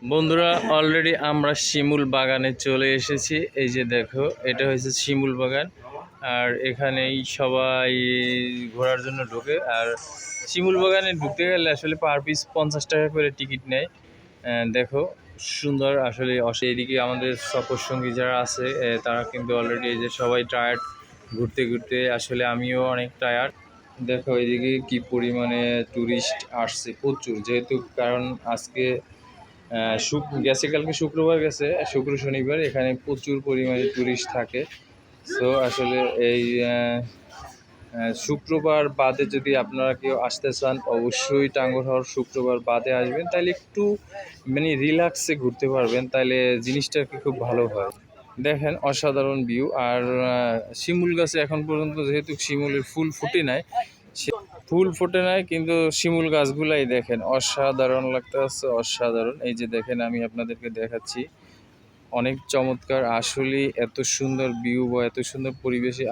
বন্ধুরা অলরেডি আমরা শিমুল বাগানে চলে এসেছি। এই যে দেখো, এটা হচ্ছে শিমুল বাগান। আর এখানেই সবাই ঘোরার জন্য ঢোকে। আর শিমুল বাগানে ঢুকতে গেলে আসলে পার পিস 50 টাকা করে টিকিট নেয়। দেখো সুন্দর আসলে। এদিকে আমাদের সফর সঙ্গী যারা আছে তারা কিন্তু অলরেডি এই যে সবাই টায়ার্ড ঘুরতে ঘুরতে। আসলে আমিও অনেক টায়ার্ড। দেখো এদিকে কি পরিমাণে টুরিস্ট আসছে, প্রচুর। যেহেতু কারণ আজকে গেছে, কালকে শুক্রবার গেছে, শুক্র শনিবার এখানে প্রচুর পরিমাণে টুরিস্ট থাকে। সো আসলে এই শুক্রবার বাদে যদি আপনারা কেউ আসতে চান, অবশ্যই টাঙ্গুয়ার হাওর শুক্রবার বাদে আসবেন, তাহলে একটু মানে রিল্যাক্সে ঘুরতে পারবেন, তাহলে জিনিসটা কি খুব ভালো হয়। দেখেন অসাধারণ ভিউ। আর শিমুল গাছে এখন পর্যন্ত যেহেতু শিমুলের ফুল ফুটে নাই, ফুল ফোটে নাই, কিন্তু শিমুল গাছগুলাই দেখেন অসাধারণ লাগতেছে, অসাধারণ। এই যে দেখেন, আমি আপনাদেরকে দেখাচ্ছি, অনেক চমৎকার আসলে। এত সুন্দর ভিউ বা এত সুন্দর পরিবেশে,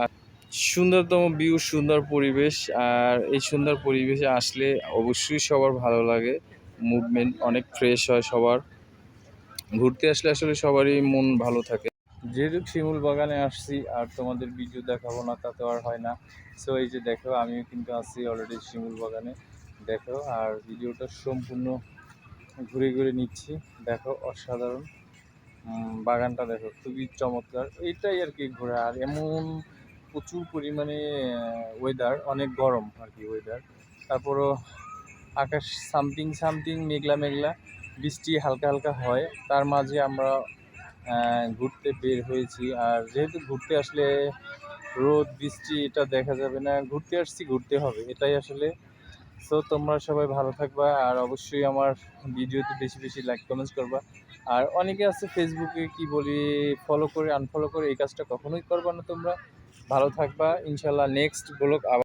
সুন্দরতম ভিউ, সুন্দর পরিবেশ। আর এই সুন্দর পরিবেশে আসলে অবশ্যই সবার ভালো লাগে, মুভমেন্ট অনেক ফ্রেশ হয় সবার। ঘুরতে আসলে আসলে সবারই মন ভালো থাকে। যেহেতু শিমুল বাগানে আসছি, আর তোমাদের ভিডিও দেখাবো না তা তো আর হয় না। সো এই যে দেখো, আমিও কিন্তু আছি অলরেডি শিমুল বাগানে। দেখো, আর ভিডিওটা সম্পূর্ণ ঘুরে ঘুরে নিচ্ছি। দেখো অসাধারণ বাগানটা, দেখো খুবই চমৎকার। এইটাই আর কি ঘোরা। আর এমন প্রচুর পরিমাণে ওয়েদার, অনেক গরম আর কি ওয়েদার। তারপরও আকাশ সামথিং সামথিং মেঘলা মেঘলা, বৃষ্টি হালকা হালকা হয়। তার মাঝে আমরা ঘুরতে বের হয়েছি। আর যেহেতু ঘুরতে আসলে রোদ বৃষ্টি এটা দেখা যাবে না, ঘুরতে আসছি ঘুরতে হবে, এটাই আসলে। সো তোমরা সবাই ভালো থাকবা। আর অবশ্যই আমার ভিডিওতে বেশি বেশি লাইক কমেন্টস করবা। আর অনেকে আছে ফেসবুকে কি বলি, ফলো করে আনফলো করে, এই কাজটা কখনোই করবা না তোমরা। ভালো থাকবা, ইনশাল্লাহ নেক্সট ব্লগ আবার